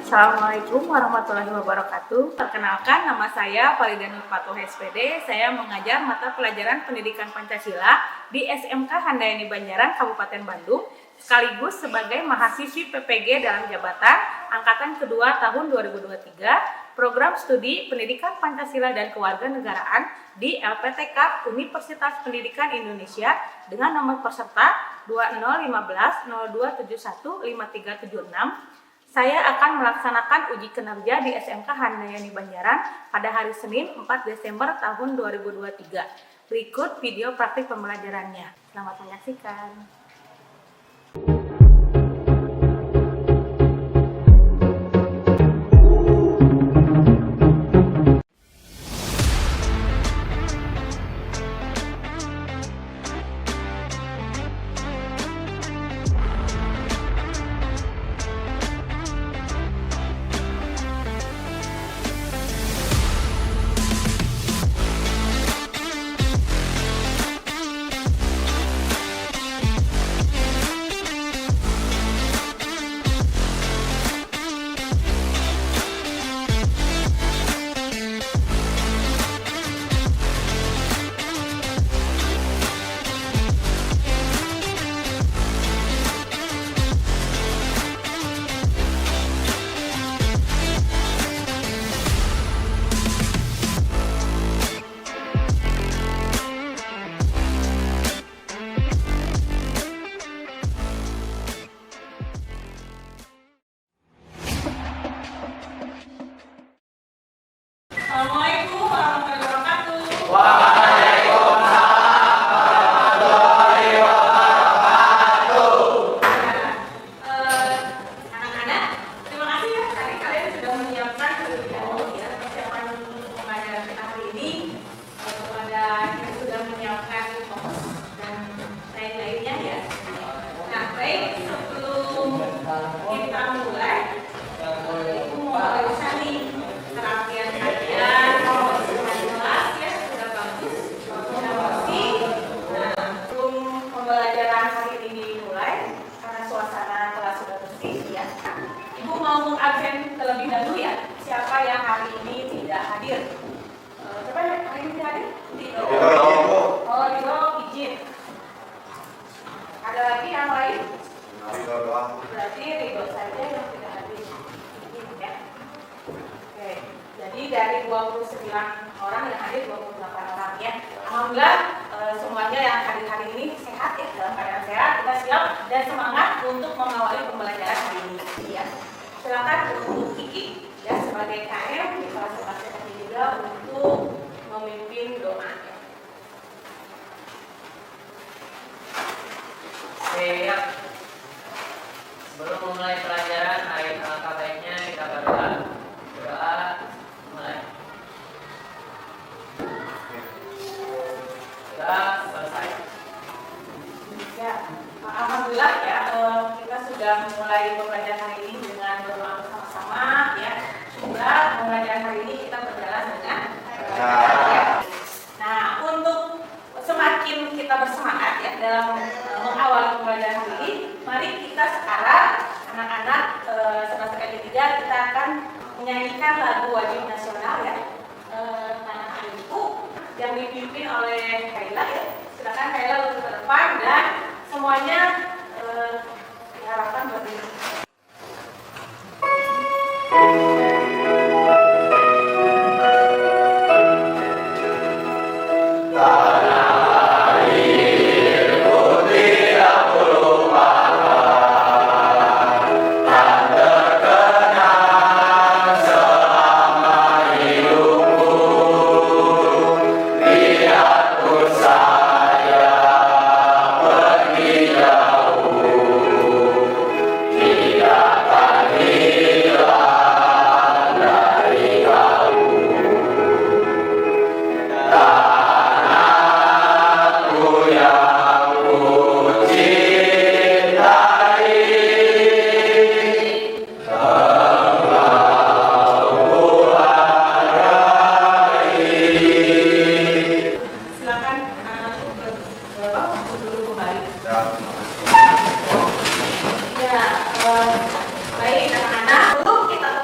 Assalamualaikum warahmatullahi wabarakatuh. Perkenalkan, nama saya Farida Nur Patuh SPD. Saya mengajar mata pelajaran Pendidikan Pancasila di SMK Handayani Banjaran, Kabupaten Bandung, sekaligus sebagai mahasiswi PPG dalam jabatan angkatan kedua tahun 2023, program studi Pendidikan Pancasila dan Kewarganegaraan di LPTK Universitas Pendidikan Indonesia dengan nomor peserta 2015-0271-5376. Saya akan melaksanakan uji kinerja di SMK Handayani Banjaran pada hari Senin 4 Desember tahun 2023. Berikut video praktik pembelajarannya. Selamat menyaksikan. Assalamualaikum warahmatullahi wabarakatuh. Anak-anak, terima kasih ya tadi kalian sudah menyiapkan persiapan pembelajaran kita hari ini. Kepada yang sudah menyiapkan fokus dan lain-lainnya ya. Nah, baik, sebelum kita mulai, Ibu mau barusan nih terapian kalian, jelas ya, sudah bagus, sudah bersih. Nah, sebelum pembelajaran hari ini dimulai, karena suasana kelas sudah bersih ya, Ibu mau mengabsen terlebih dahulu ya, siapa yang hari ini tidak hadir. Siapa yang hari ini tidak hadir? Rido. Oh, Rido izin. Ada lagi yang lain? Rido doang. Berarti Rido saja yang tidak hadir. Ya. Oke, jadi dari 29 orang yang hadir 28 orang ya. Alhamdulillah semuanya yang hadir hari ini sehat ya, dalam keadaan sehat, kita siap dan semangat untuk mengawali pembelajaran hari ini ya. Silakan untuk Kiki ya sebagai KM di kelas 11 ini juga untuk memimpin doa. Siap. Sebelum memulai pelajaran, alangkah baiknya kita berdoa. Doa mulai. Sudah selesai. Ya, alhamdulillah ya kita sudah mulai pembelajaran hari ini dengan berdoa bersama-sama ya. Semoga pembelajaran hari ini kita berjalan dengan lancar ya. Nah, untuk semakin kita bersemangat ya dalam mengawali pembelajaran hari ini, mari kita sekarang anak-anak semester ke-3 kita akan menyanyikan lagu wajib nasional ya. Tanah Airku yang dipimpin oleh Kaila ya. Silakan Kaila lurus ke depan dan semuanya diharapkan berdiri. Baik anak-anak, sebelum kita ke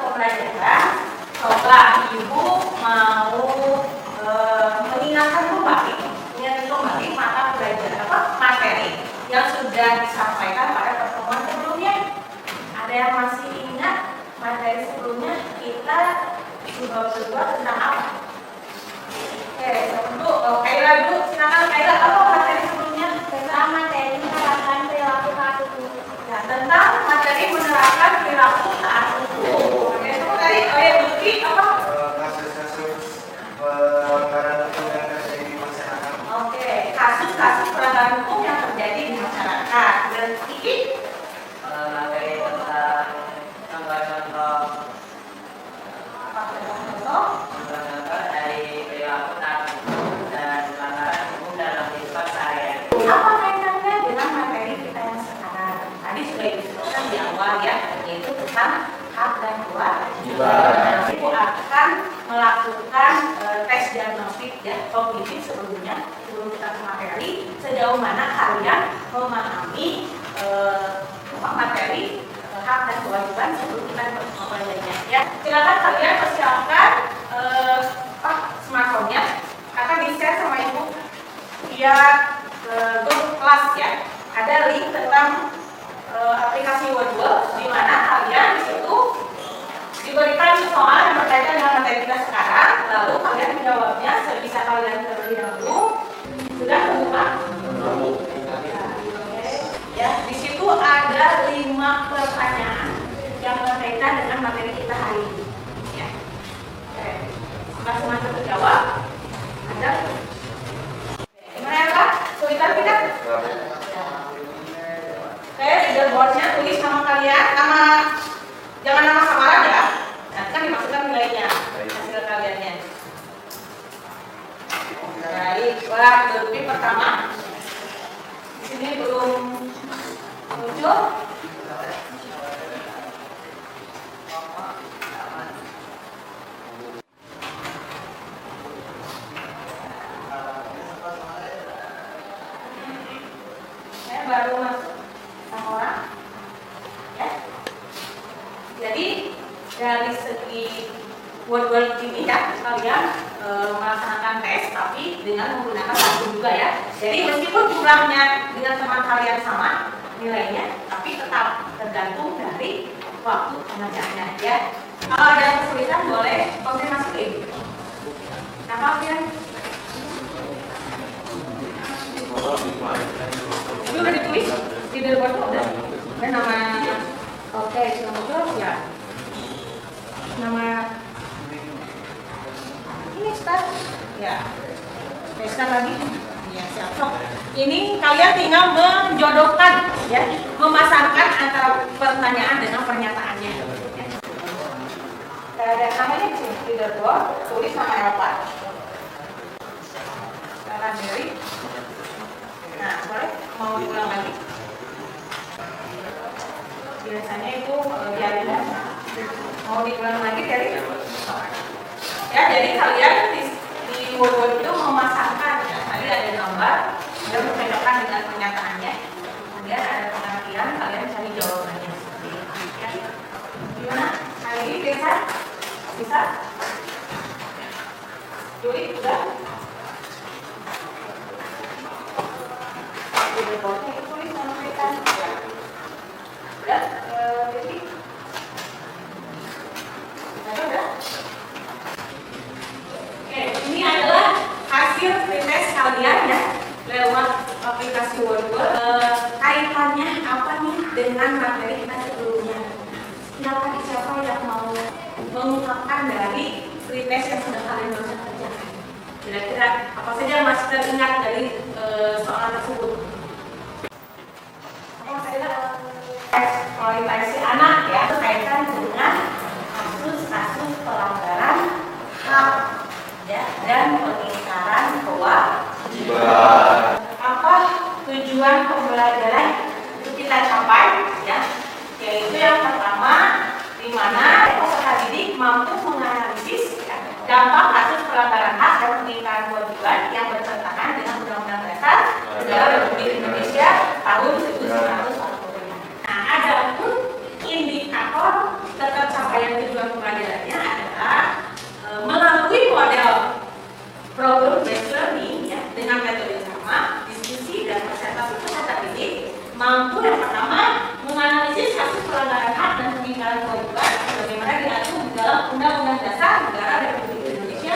kasus-kasus pelanggaran hukum yang terjadi di masyarakat. Dan ini materi tentang contoh-contoh dari perilaku dan pelanggaran hukum dalam kehidupan sehari-hari. apa kaitannya dengan materi kita yang sekarang? Tadi sudah disebutkan di awal ya, yaitu tentang hak dan kewajiban. Ibu akan melakukan tes diagnostik ya kognitif sebelumnya, sebelum kita ke materi, sejauh mana kalian memahami materi hak dan kewajiban sebelum kita ke materinya ya. Silakan kalian persiapkan smartphone-nya, akan di-share sama ibu via grup kelas ya. Ada link tentang aplikasi Wordwall di mana kalian di situ diberikan soal yang berkaitan dengan materi kita sekarang, lalu kalian menjawabnya sebisa kalian terlebih dahulu. Sudah terbuka? Ya, di situ ada 5 pertanyaan yang berkaitan dengan materi kita hari ini. Ya. Masing-masing terjawab. Ada? Gimana ya Kak? Sulitan tidak? Oke, leaderboardnya tulis nama kalian, jangan nama samaran ya. Nanti kan dimasukkan nilainya, hasil kaliannya. Baik, grup pertama. Di sini belum muncul. Saya baru masuk sama orang. Ya. Jadi dari segi Wordwall ini ya kalian melaksanakan tes tapi dengan menggunakan waktu juga ya. Jadi meskipun jumlahnya dengan teman kalian sama nilainya, tapi tetap tergantung dari waktu pengerjaannya ya. Kalau ada kesulitan boleh konfirmasi ke ibu. Apa kalian? Itu udah ditulis di leaderboard udah. Dan nama oke sudah muncul ya. Nama ini start ya. Start lagi ya siap. So, ini kalian tinggal menjodohkan ya, memasangkan antara pertanyaan dengan pernyataannya. Ya. Ada namanya di sini leaderboard, tulis nama apa? Salah dari. Nah, boleh mau diulang lagi? Biasanya itu biarin mau diulang lagi dari ya. Jadi kalian di Wordwall itu memasangkan ya, tadi ada gambar dan bercocokkan dengan pernyataannya, kemudian ada pengertian, kalian cari jawabannya ya. Gimana? Hari ini bisa? Juli udah? Leaderboardnya itu tulis menentukan udah? Jadi udah? Oke, ini adalah hasil pretest kalian ya lewat aplikasi Wordwall. Kaitannya apa nih dengan materi kita sebelumnya? Siapa yang mau mengungkapkan dari pretest yang sudah kalian barusan kerjakan? Kira-kira apa saja yang masih teringat dari soal tersebut? Apa saja kualifikasi anak ya berkaitan dengan kasus-kasus pelanggaran hak ya, dan pengingkaran kewajiban. Apa tujuan pembelajaran itu kita capai ya? Yaitu yang pertama, di mana peserta didik mampu menganalisis ya, dampak kasus pelanggaran hak dan pengingkaran kewajiban yang bertentangan dengan Undang-Undang Dasar Negara Republik Indonesia tahun 1945. Nah, adapun indikator tercapaian tujuan pembelajarannya adalah melalui model problem based learning ya, dengan metode sama, diskusi dan presentasi peserta didik mampu yang pertama menganalisis kasus pelanggaran hak dan pengingkaran kewajiban sebagaimana diatur di dalam Undang-Undang Dasar Negara Republik Indonesia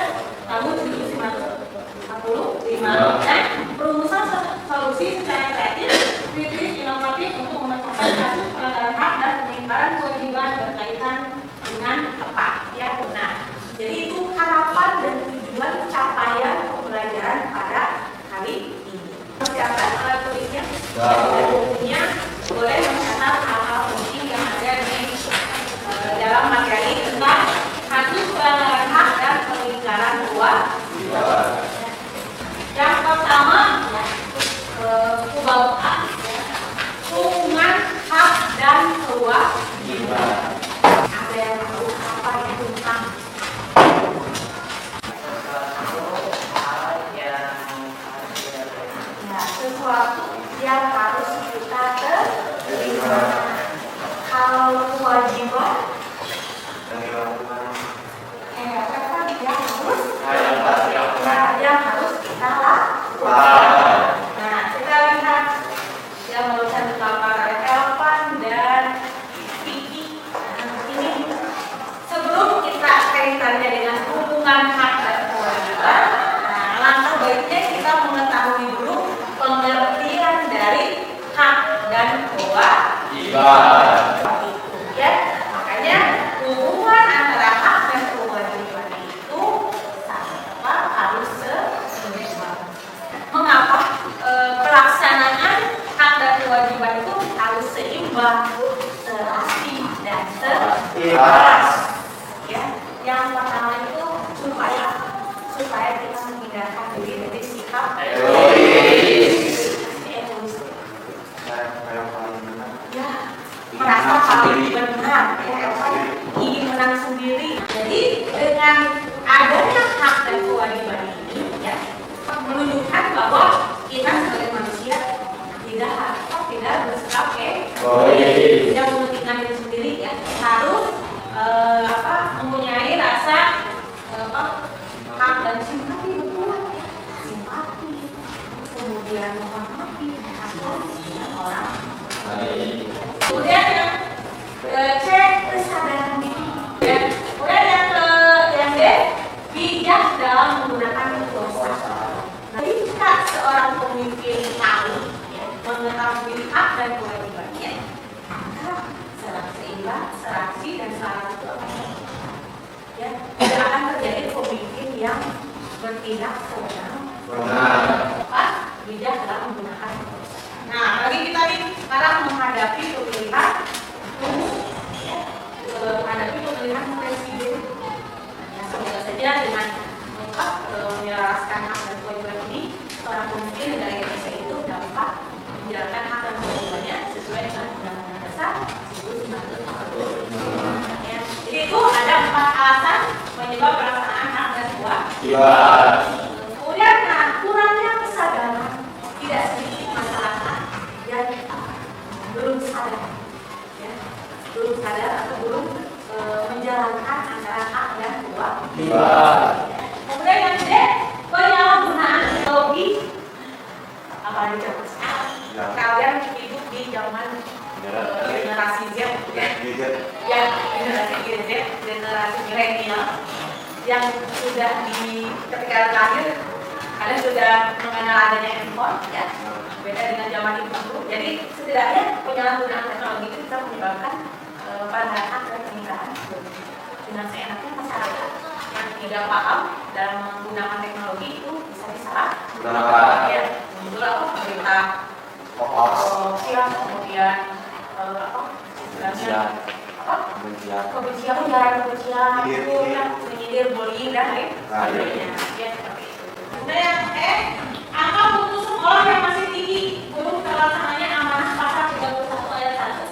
tahun 1945 dan perumusan solusi secara kreatif, kritis, inovatif untuk memecahkan kasus pelanggaran hak dan pengingkaran kewajiban berkaitan dengan tepat ya benar. Jadi itu harapan dan tujuan capaian pembelajaran pada hari ini. Persiapan alat tulisnya, bukunya boleh mencatat hal-hal penting yang ada di dalam materi tentang kasus pelanggaran hak dan pelanggaran tua. Yang pertama, hubungan hak dan kewajiban. Ada yang tahu apa itu hak? Sesuatu yang harus kita terima. Kalau kewajiban, yang harus kita lakukan. Nah, kita lihat yang merupakan gambar Elvan dan Vicky. Ini sebelum kita kaitannya dengan hubungan hak dan kewajiban, langkah baiknya kita mengetahui dulu pengertian dari hak dan kewajiban. Ya, makanya hubungan antara hak dan kewajiban itu sama harus seimbang. Mengapa pelaksanaan hak dan kewajiban itu harus seimbang, serasi dan seimbang? Ya, yang pertama itu supaya kita menghindarkan diri dari sikap egois. Ya, merasa paling benar, ya, ingin menang sendiri. Jadi dengan adanya hak dan kewajiban ini, ya, menunjukkan bahwa kita sebagai manusia tidak bersikap egois, tidak mementingkan diri sendiri, ya, harus mempunyai rasa hak dan simpati, simpati, kemudian menghormati orang. Kemudian yang C, kesadaran diri. Kemudian yang D, bijak dalam menggunakan kekuasaan. Nah, jika seorang pemimpin tahu, mengetahui hak dan kewajibannya, maka secara seimbang, serasi dan selaras itu ya, tidak akan terjadi pemimpin yang bertindak sewenang-wenang, bijak dalam menggunakan kekuasaan. Nah, bagi kita nih sekarang menghadapi pemilihan umum, ya, menghadapi pemilihan presiden. Ya, semoga saja dengan lengkap menyelaraskan hak dan kewajiban ini, seorang pemimpin dari Indonesia itu dapat menjalankan hak dan kewajibannya sesuai dengan Undang-Undang Dasar 1945. Ya, jadi itu ada 4 alasan penyebab pelaksanaan hak dan kewajiban. Kemudian, kurangnya kesadaran. Tidak sedikit masyarakat yang belum sadar, ya, belum sadar atau belum menjalankan antara hak dan kewajiban. Kemudian yang D, penyalahgunaan teknologi. Apalagi zaman sekarang, kalian hidup di zaman generasi Z, ya, generasi Z, generasi milenial yang sudah ketika lahir kalian sudah mengenal adanya handphone, ya, beda dengan zaman itu dulu. Jadi setidaknya penyalahgunaan teknologi itu bisa menyebabkan pelanggaran hak dan penghinaan. Dengan seenaknya masyarakat yang tidak paham dalam menggunakan teknologi itu bisa disalahgunakan. Ya, muncul berita hoax, kemudian kebencian, ujaran kebencian, itu menyindir, bullying dan lain sebagainya. Ya, seperti itu. Kemudian angka putus sekolah yang masih tinggi belum terlaksananya amanah pasal 31 ayat 1.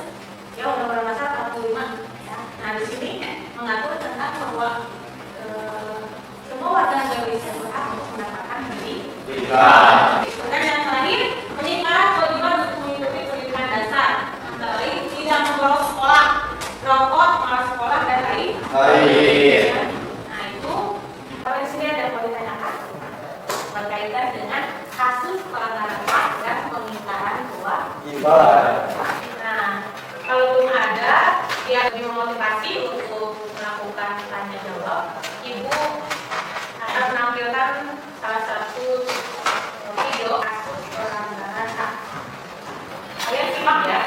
Ya, Undang-Undang Dasar 45. Ya. Nah, di sini mengatur tentang bahwa semua warga negara Indonesia berhak untuk mendapatkan pendidikan. Kemudian yang terakhir, penyimpanan kewajiban untuk mengikuti pendidikan dasar, antara lain tidak membolos sekolah, rokok, malas sekolah dan lain. Nah, itu kalau di sini ada yang mau ditanyakan berkaitan dengan kasus pelanggaran hak dan pengingkaran kewajiban. Nah, kalau belum ada yang lebih memotivasi untuk melakukan tanya jawab, Ibu akan menampilkan salah satu video kasus pelanggaran hak. Kalian simak ya.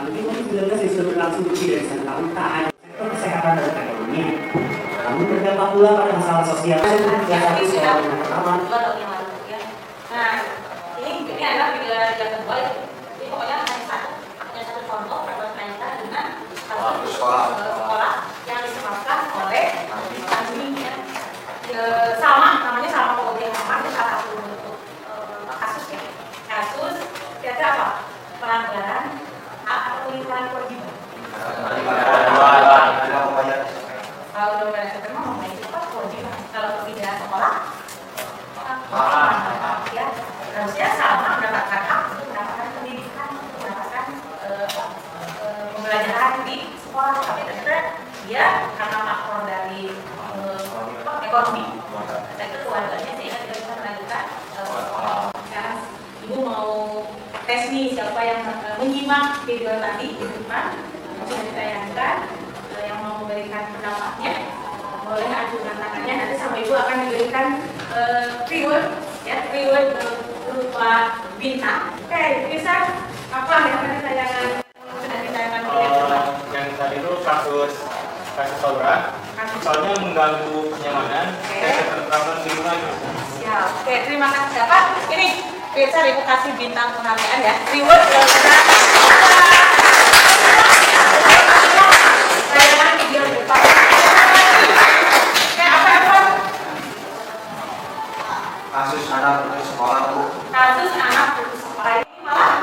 Tapi COVID-19 disuruh langsung uji dari sana, namun tak hanya sektor kesehatan dan ekonomi, namun berdampak pula pada masalah sosial dan kegiatan sekolah menengah pertama. Nah, ini adalah video yang kedua. Jadi pokoknya hanya satu contoh berkaitan dengan sekolah yang disebabkan oleh pandemi ya. Sama, namanya sama kemudian sama itu salah satu bentuk kasus ya. Kasus kira-kira apa? Pelanggaran hak atau pelanggaran kewajiban. Kalau udah beres itu memang itu apa kewajiban. Kalau tidak sekolah, ya harusnya sama mendapatkan hak untuk mendapatkan pendidikan, untuk mendapatkan pembelajaran di sekolah. Tapi ternyata dia karena faktor dari ekonomi, dan itu keluarganya sehingga tidak bisa melanjutkan sekolah. Sekarang ibu mau tes nih siapa yang menyimak video tadi di depan sudah ditayangkan, yang mau memberikan pendapatnya boleh ajukan tangannya, nanti sama ibu akan diberikan reward ya, reward berupa bintang. Oke, bisa apa yang tadi tayangan sudah ditayangkan yang tadi itu kasus saluran, soalnya mengganggu kenyamanan, ketentraman lingkungan. Ya, oke, terima kasih Bapak. Ini bisa ibu kasih bintang penghargaan ya, reward tayangan video depan. Kasus anak putus sekolah Bu. Kasus anak putus sekolah ini malah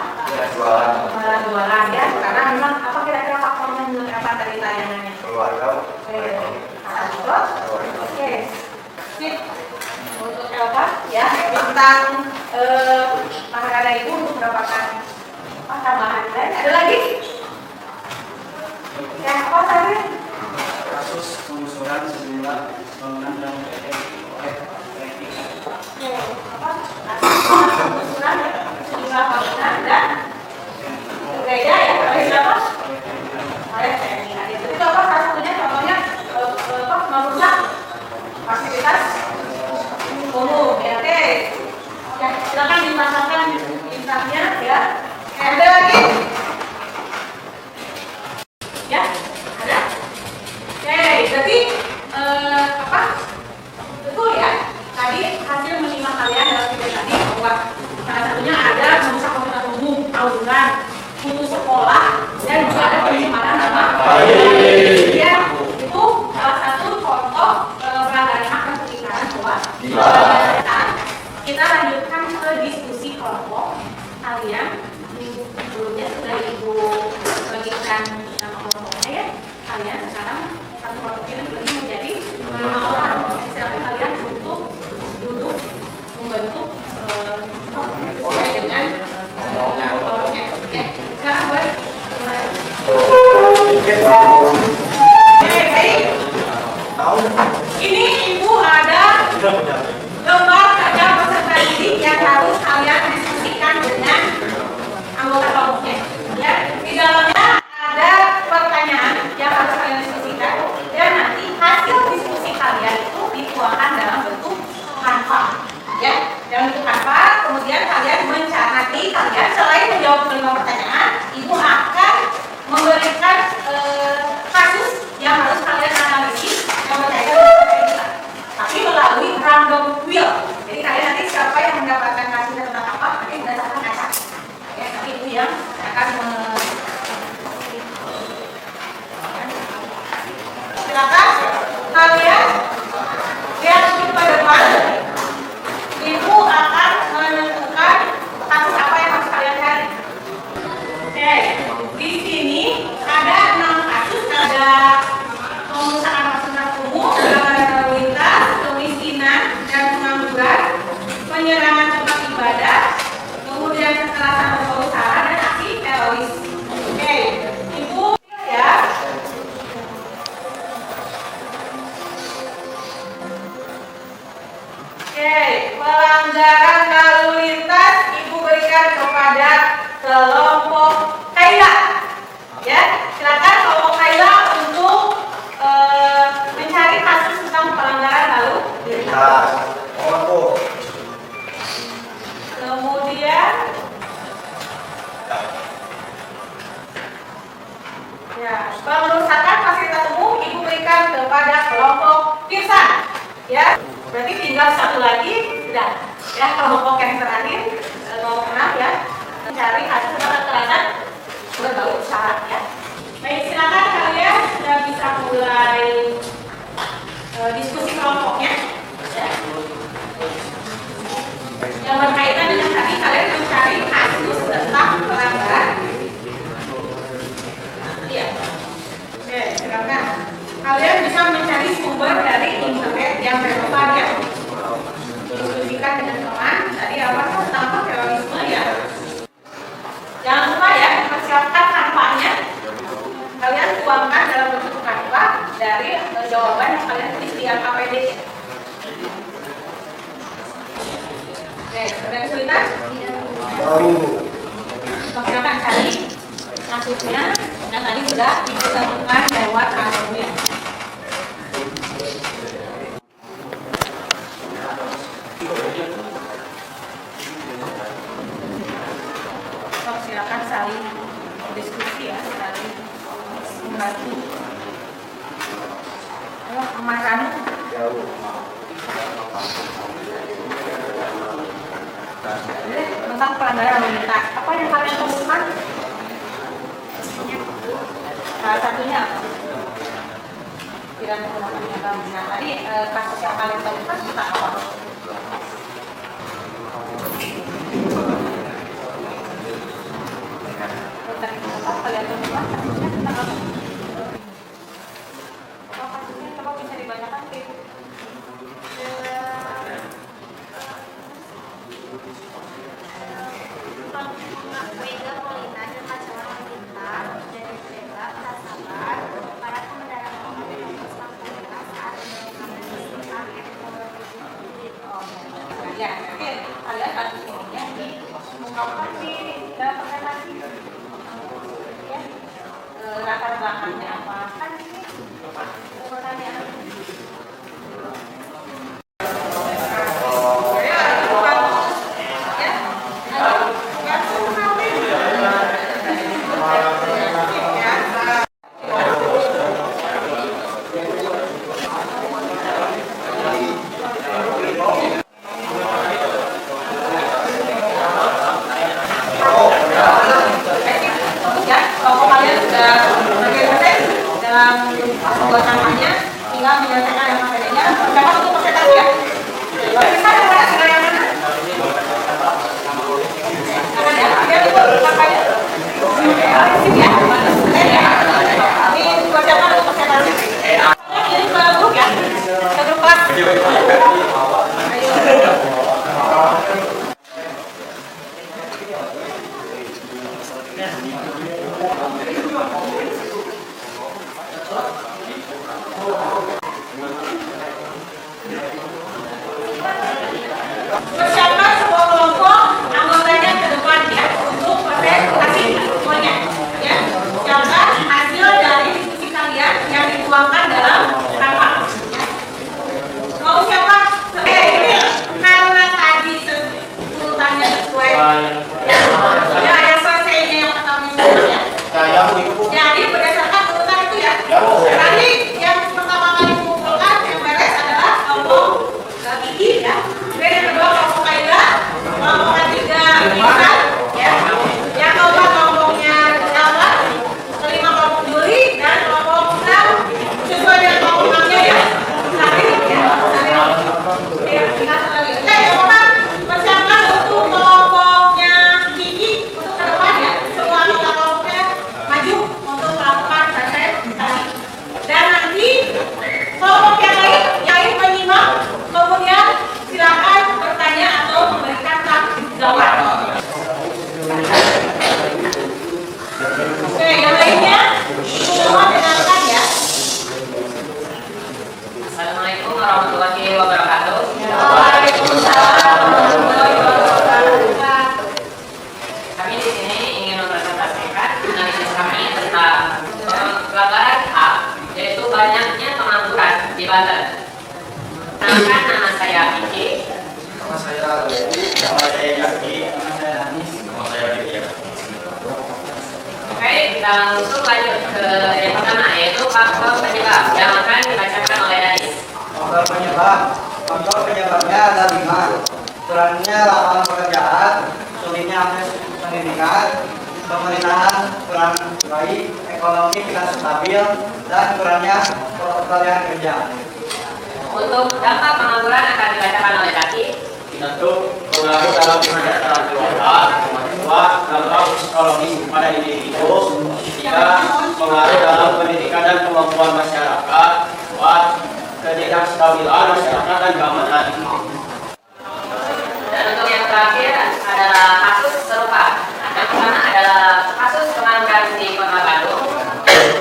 jualan ya, karena memang apa kira-kira faktornya menurut apa dari tayangannya? Keluarga. Oke, sip. Untuk Elva ya, bintang penghargaan ibu untuk mendapatkan tambahan lain. Ada lagi? Ya, apa tadi? Kasus pengusuran sejumlah bangunan dan Pengusuran sejumlah bangunan dan gereja ya, oleh siapa? Oleh TNI. Itu apa salah satunya? Contohnya merusak fasilitas umum. Ya, oke. Ya, silakan dipasangkan bintangnya ya. Ada lagi? Ya, ada. Oke, berarti apa? Betul ya. Tadi hasil menyimak kalian dalam video tadi bahwa salah satunya ada merusak fasilitas umum, tawuran, putus sekolah, dan juga ada pencemaran nama baik. Ya, itu salah satu contoh pelanggaran hak dan pelanggaran luas. Kita lanjutkan ke diskusi kelompok. Kalian minggu sebelumnya sudah ibu bagikan nama kelompoknya ya. Kalian sekarang satu kelompok ini bagi menjadi 5 orang. Silakan kalian untuk duduk membentuk sesuai dengan kelompoknya. Oke, sekarang baik. Oke, baik. Ini ibu ada lembar kerja peserta didik yang harus kalian diskusikan dengan anggota kelompoknya. Ya, di dalamnya ada pertanyaan yang harus kalian diskusikan dan nanti hasil diskusi kalian itu dituangkan dalam bentuk Canva. Ya, dalam bentuk Canva. Kemudian kalian mencermati, kalian selain menjawab 5 pertanyaan, ibu akan memberikan kasus yang harus kalian analisis yang berkaitan dengan kita. Tapi melalui random wheel. Jadi kalian nanti siapa yang mendapatkan kasusnya tentang apa, nanti berdasarkan kaca. Ya, nanti ibu yang akan silakan kalian lihat ke depan. Ibu akan menentukan kasus apa yang harus kalian cari. Oke, di sini ada 6 kasus, ada pengusahaan fasilitas umum, pelanggaran lalu lintas, kemiskinan dan pengangguran, penyerangan tempat ibadah, kemudian kekerasan berbau sara dan aksi teroris. Oke, ibu ya. Oke, pelanggaran lalu lintas ibu berikan kepada kelompok Kaila. Ya, silakan kelompok Kaila untuk mencari kasus tentang pelanggaran lalu lintas. Kemudian Ya, pengerusakan fasilitas umum Ibu berikan kepada kelompok Pirsan. Ya, berarti tinggal satu lagi dan ya kelompok yang terakhir nomor 6 ya, mencari hasil kekerasan berbau syarat ya. Baik, silakan kalian sudah bisa mulai diskusi kelompoknya. Ya. Yang berkaitan dengan tadi kalian mencari hasil tentang pelanggaran. Iya. Oke, silakan. Kalian bisa mencari sumber dari internet yang relevan ya. Diskusikan dengan teman. Tadi apa tentang terorisme ya. Jangan lupa ya, persiapkan tanpanya. Kalian tuangkan dalam bentuk kata dari jawaban yang kalian tulis di AKPD. Oke, ada kesulitan? Silakan cari maksudnya yang tadi sudah ditemukan lewat alurnya. Silakan saling diskusi ya, saling membantu. Ayo, makan. Tentang pelanggaran lalu lintas, apa yang kalian temukan? Salah satunya apa? Tidak menggunakan agama. Nah, tadi kasus yang kalian temukan tentang apa? Tadi kalian temukan kasusnya tentang apa? Oh, kasusnya coba bisa dibacakan Tim. Mega Polina dan pasangan wanita dari Bella Prasabar para pengendara motor yang bersangkutan saat mengambil sekitar Ya, oke. Kalian kasus ini ya diungkapkan di dalam presentasi. Ya, latar belakangnya apa? Kan ini pertanyaan. Persiapkan semua kelompok anggotanya ke depan ya untuk presentasi semuanya ya. Siapkan hasil dari diskusi kalian yang dituangkan dalam rapat. Mau siapa? Ini karena tadi urutannya sesuai ya yang selesainya yang pertama ya. Jadi berdasarkan urutan itu ya. Tadi yang pertama kali mengumpulkan yang beres adalah kelompok Gigi ya. Yang kedua kelompok Kaila, kelompok ketiga Insan, ya. Yang keempat kelompoknya Elva, kelima kelompok Juli dan kelompok Sel sesuai dengan kelompoknya ya. Tadi ya, ingat lagi. Oke, teman-teman persiapkan untuk kelompoknya Kiki untuk ke depan ya. Semua anggota kelompoknya maju untuk melakukan presentasi. Dan nanti kelompok yang lain menyimak, kemudian silakan bertanya atau memberikan jawab. Oke, yang lainnya semua dengarkan ya. Assalamualaikum warahmatullahi wabarakatuh. Waalaikumsalam warahmatullahi wabarakatuh. Kami di sini ingin mempresentasikan analisis kami tentang pelanggaran HAM, yaitu banyaknya pengangguran di Banten. Perkenalkan, nama saya Kiki. Nama saya Yaki. Nama saya Anis. Nama saya Ria. Oke, kita langsung lanjut ke yang pertama, yaitu faktor penyebab yang akan dibacakan oleh Dani. Faktor penyebabnya ada 5. Kurangnya lapangan pekerjaan, sulitnya akses pendidikan, pemerintahan kurang baik, ekonomi tidak stabil, dan kurangnya pelatihan kerja. Untuk dampak pengangguran akan dibacakan oleh Daki. Tentu pengaruh dalam kesejahteraan keluarga, kedua dampak psikologis pada individu, ketiga pengaruh dalam pendidikan dan kemampuan masyarakat, keempat ketidakstabilan masyarakat dan keamanan. Dan untuk yang terakhir adalah kasus serupa. Yang pertama adalah kasus pengangguran di Kota Bandung.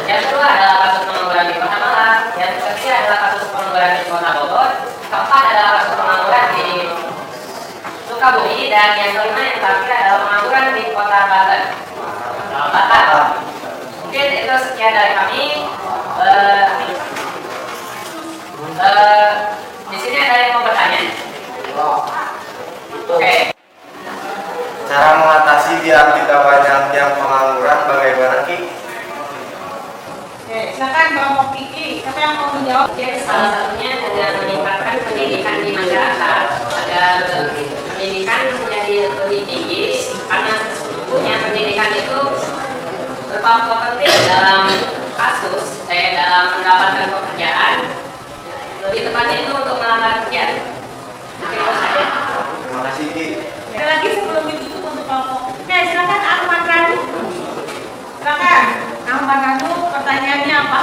Yang kedua adalah kasus pengangguran di Kota Malang. Yang ketiga adalah kasus pengangguran di Kota Bogor. Keempat adalah kasus pengangguran di Sukabumi. Dan yang kelima yang terakhir adalah pengangguran di Kota Banten. Mungkin itu sekian dari kami. Di sini ada yang mau bertanya? Oke. Cara mengatasi biar tidak banyak yang pengangguran bagaimana, Ki? Oke, silakan kelompok Kiki. Siapa yang mau menjawab? Oke, salah satunya dengan meningkatkan pendidikan di masyarakat agar pendidikan menjadi lebih tinggi, karena sesungguhnya pendidikan itu berpampu penting dalam dalam mendapatkan pekerjaan, lebih tepatnya itu untuk melamar kerja. Oke, itu saja. Terima kasih, Ki. Ada lagi sebelum ditutup untuk kelompok. Oke, silakan Ahmad Ranu. Silakan Ahmad Ranu, pertanyaannya apa?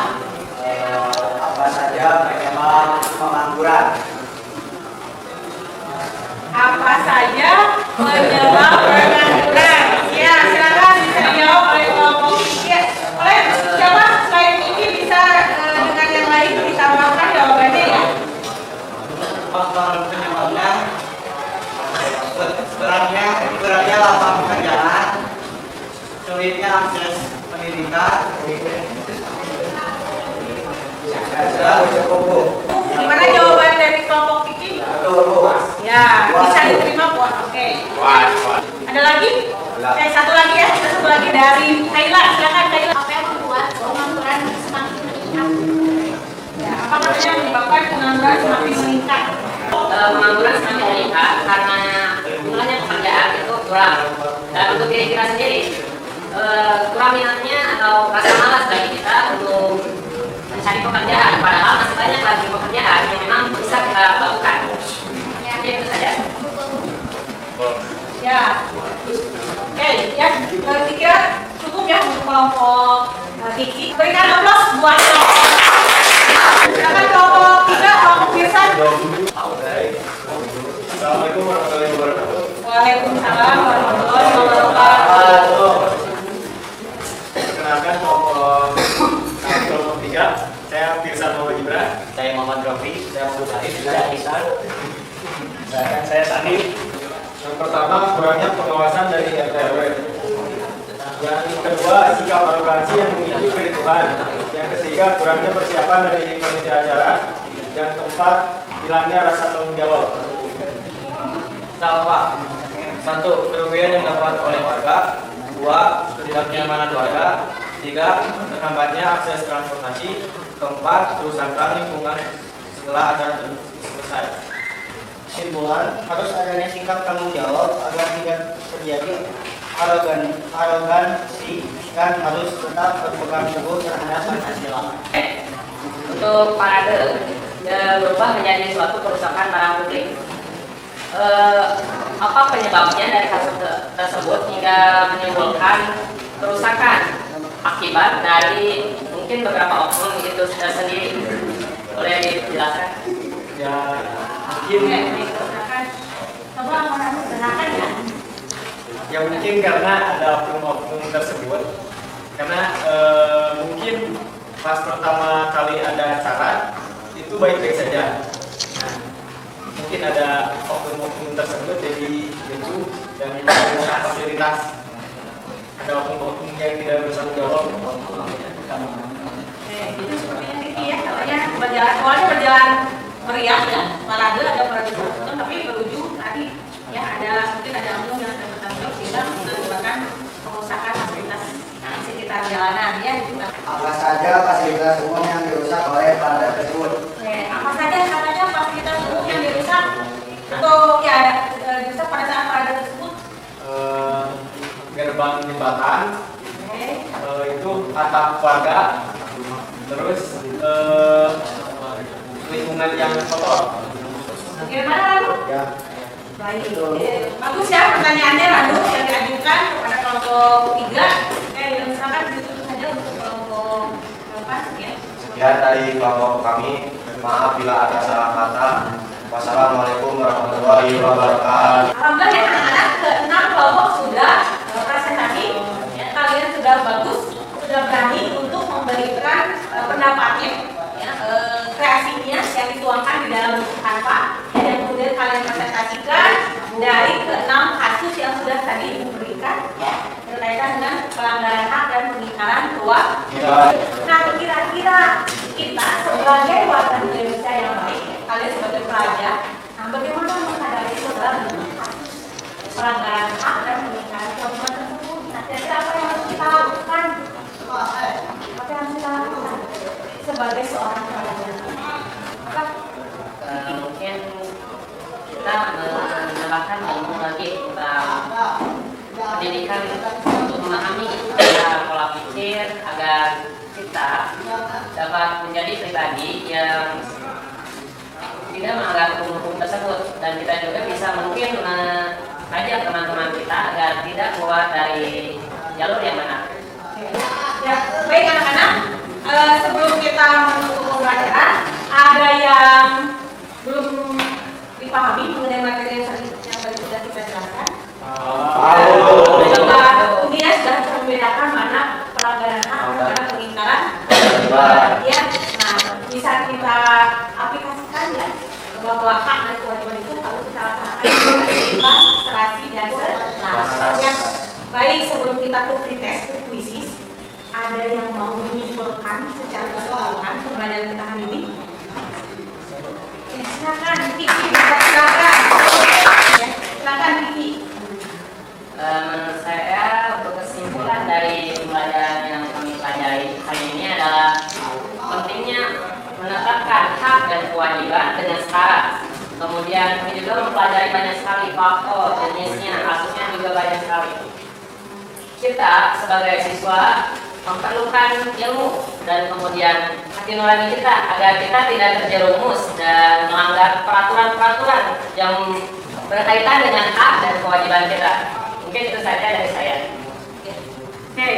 Apa saja penyebab pengangguran? Apa saja penyebab pengangguran? Ya, silakan bisa dijawab oleh kelompok Kiki. Oleh siapa selain Kiki bisa dengan yang lain ditambahkan jawabannya ya? Faktor penyebabnya kurangnya lapangan pekerjaan, sulitnya akses pendidikan, Gimana jawaban dari kelompok Kiki? Ya, bisa diterima Bu. Oke. Ada lagi? Oke, satu lagi ya. Satu lagi dari Kayla. Silakan Kayla. Apa yang membuat pengangguran semakin meningkat? Ya, apa namanya menyebabkan pengangguran semakin meningkat? Pengangguran semakin meningkat karena jumlahnya pekerjaan itu kurang. Dan untuk diri kita sendiri, kurang minatnya atau rasa malas bagi kita untuk mencari pekerjaan. Padahal masih banyak lagi pekerjaan yang memang bisa kita lakukan. Ya, itu saja. Ya. Oke, ya. Kira cukup ya untuk kelompok Kiki. Berikan aplaus buat kelompok. Silakan kelompok 3, kelompok Pirsan. Assalamualaikum warahmatullahi wabarakatuh. Waalaikumsalam warahmatullahi wabarakatuh. Perkenalkan kelompok 3, saya Pirsan Muhammad Gibran. Saya Muhammad Rofi, saya Muhammad Arif, saya Ihsan. Saya Sani. Yang pertama, kurangnya pengawasan dari RT RW. Yang kedua, sikap arogansi yang memicu kericuhan. Yang ketiga, kurangnya persiapan dari panitia acara. Yang keempat, hilangnya rasa tanggung jawab. Salah. 1. Kerugian yang didapat oleh warga. 2. Ketidaknyamanan warga. 3. Terhambatnya akses transportasi. 4. Kerusakan lingkungan setelah acara selesai. Kesimpulan, harus adanya sikap tanggung jawab agar tidak terjadi arogansi dan harus tetap berpegang teguh terhadap Pancasila. Untuk parade berubah menjadi suatu kerusakan barang publik. Apa penyebabnya dari kasus tersebut hingga menimbulkan kerusakan akibat dari mungkin beberapa oknum itu sendiri? Boleh dijelaskan? Ya, mungkin Coba orang silakan ya. ya mungkin karena ada oknum-oknum tersebut, karena mungkin pas pertama kali ada acara itu baik-baik saja. Nah, mungkin ada oknum-oknum tersebut jadi lucu dan tidak fasilitas. Ada oknum-oknum yang tidak bertanggung jawab. Itu sepertinya Kiki ya, katanya awalnya berjalan meriah ya, parade ada parade tertentu, tapi berujung tadi ya mungkin ada oknum yang tidak bertanggung jawab sehingga menyebabkan pengusakan fasilitas sekitar jalanan Apa saja fasilitas umum yang dirusak oleh pelajar tersebut? Oke, apa saja fasilitas umum yang dirusak atau ya dirusak pada saat pelajar tersebut? Gerbang jembatan, Oke. itu atap warga, terus lingkungan yang kotor. Bagaimana lalu? Ya. Baik. Bagus ya pertanyaannya lalu yang diajukan kepada kelompok 3. Misalkan ditutup saja untuk kelompok berapa ya? Ya, dari kelompok kami, maaf bila ada salah kata. Wassalamualaikum warahmatullahi wabarakatuh. Alhamdulillah ya anak-anak ke-6 kelompok sudah presentasi, ya, kalian sudah bagus, sudah berani untuk memberikan pendapatnya, ya, kreasinya yang dituangkan di dalam buku Canva, ya, dan kemudian kalian presentasikan dari ke-6 kasus yang sudah tadi diberikan, ya, berkaitan dengan pelanggaran hak dan pengingkaran kewajiban. Nah, kira-kira kita sebagai warga Indonesia yang baik, kalian sebagai pelajar, nah bagaimana menghadapi segala kasus pelanggaran hak dan pengingkaran kewajiban tersebut? Nah, kira-kira apa yang harus kita lakukan? Apa yang harus kita lakukan sebagai seorang pelajar? Apa? Mungkin kita menambahkan ilmu lagi tentang pendidikan untuk memahami pola pikir agar kita dapat menjadi pribadi yang tidak melanggar hukum tersebut, dan kita juga bisa mungkin mengajak teman-teman kita agar tidak keluar dari jalur yang benar. Ya, baik anak-anak, sebelum kita menutup pembelajaran, ada yang belum dipahami mengenai materi yang tadi sudah kita jelaskan? Coba Unia sudah bisa membedakan mana pelanggaran hak dan mana pengingkaran. Ya, nah bisa kita aplikasikan ya bahwa hak dan kewajiban itu harus kita laksanakan dengan serasi dan setelah. Ya, baik sebelum kita ke pretest, ke kuisis, ada yang mau menyimpulkan secara keseluruhan pembelajaran kita hari ini? Ya, silakan, Kiki, silakan. Ya, silakan Kiki. Menurut saya, untuk kesimpulan dari pembelajaran yang kami pelajari kali ini adalah pentingnya menetapkan hak dan kewajiban dengan syarat. Kemudian kami juga mempelajari banyak sekali faktor, jenisnya, kasusnya juga banyak sekali. Kita sebagai siswa memerlukan ilmu dan kemudian hati nurani kita agar kita tidak terjerumus dan melanggar peraturan-peraturan yang berkaitan dengan hak dan kewajiban kita. Mungkin itu saja dari saya. Oke,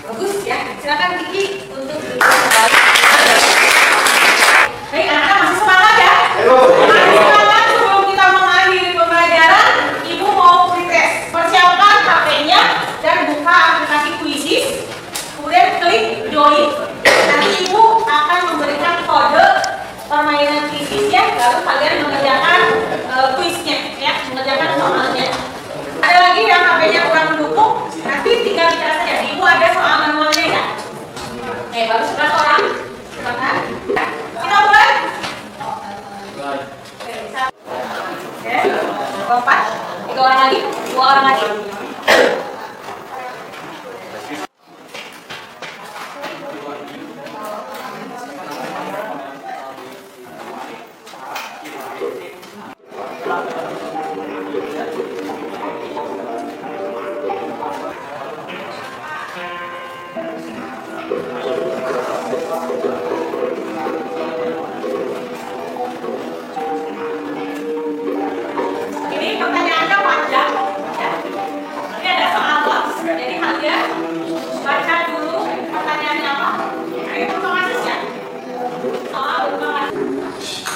bagus ya. Silakan Kiki untuk baik, anak-anak masih semangat ya? Masih semangat. Sebelum kita mengakhiri pembelajaran, Ibu mau pretest. Persiapkan HP-nya dan buka aplikasi kuisis. Kemudian klik join. Nanti Ibu akan memberikan kode permainan kuisisnya, lalu kalian mengerjakan kuisnya, ya, mengerjakan soalnya. Ada lagi yang HP-nya kurang mendukung, nanti tinggal bicara saja. Ibu ada soal manualnya ya? Oke, baru 11 orang. Silakan. Kita mulai. Oke, bisa. Oke, 4, 3 orang lagi, 2 orang lagi. Ini pertanyaannya panjang, ya. Ini ada soal box, jadi kalian baca dulu pertanyaannya apa. Ini otomatis ya. Soal otomatis.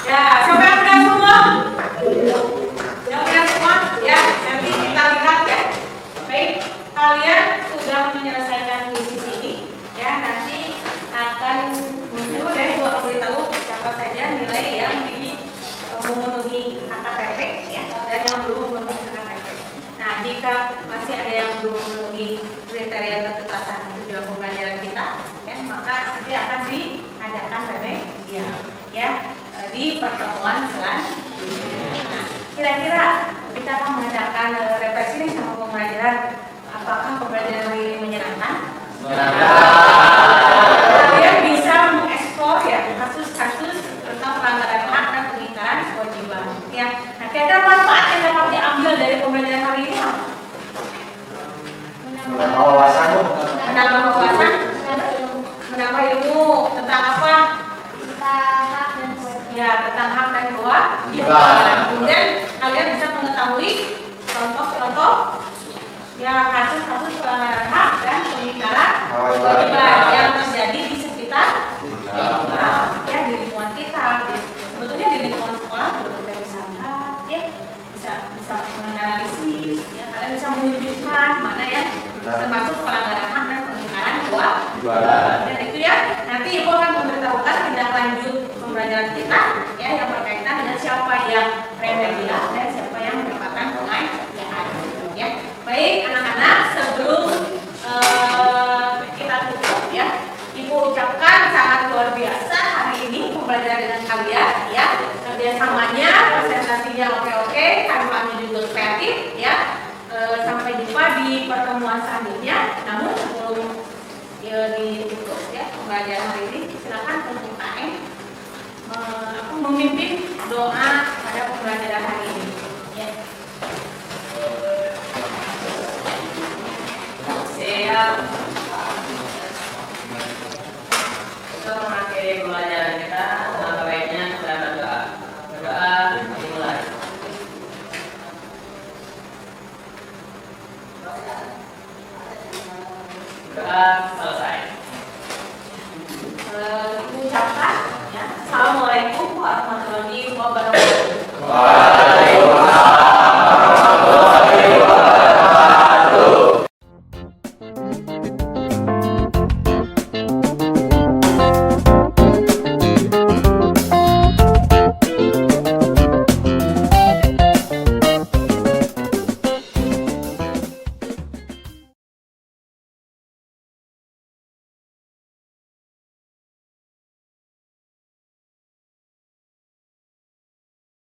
Ya, siapa yang udah semua? Yang udah semua? Ya, nanti kita lihat ya. Baik, kalian sudah menyelesaikan kuis ini, ya. Nanti akan muncul dari dua pemberitahu siapa saja nilai yang memenuhi KKTP ya, dan yang belum memenuhi KKTP. Nah, jika masih ada yang belum memenuhi kriteria ketuntasan tujuan pembelajaran kita, ya, maka nanti akan diadakan remedial ya di pertemuan selanjutnya. Nah, kira-kira kita akan mengadakan refleksi nih sama pembelajaran. Apakah pembelajaran ini menyenangkan? Menyenangkan. ilmu tentang apa? Tentang hak dan kewajiban. Ya, tentang hak dan kewajiban. Kemudian kalian bisa mengetahui contoh-contoh ya kasus-kasus pelanggaran hak dan pengingkaran kewajiban yang terjadi di sekitar ya di lingkungan kita. Sebetulnya di lingkungan sekolah juga kita bisa lihat, ya bisa menganalisis, ya kalian bisa menunjukkan mana ya termasuk pelanggaran hak dan pengingkaran kewajiban. Dan itu ya nanti ibu akan memberitahukan tindak lanjut pembelajaran kita ya yang berkaitan dengan siapa yang remedial dan siapa yang mendapatkan pengayaan. Ya, baik anak-anak, sebelum kita tutup ya, ibu ucapkan sangat luar biasa hari ini pembelajaran dengan kalian ya, kerjasamanya, presentasinya oke-oke, tanpaannya juga kreatif ya. Sampai jumpa di pertemuan selanjutnya. Namun sebelum ditutup ya pembelajaran hari ini, silakan untuk KM memimpin doa pada pembelajaran hari ini. Ya. Siap. Untuk mengakhiri pembelajaran kita, alangkah baiknya kita berdoa. Berdoa dimulai. Berdoa selesai. Ucapkan ya. Assalamualaikum warahmatullahi wabarakatuh.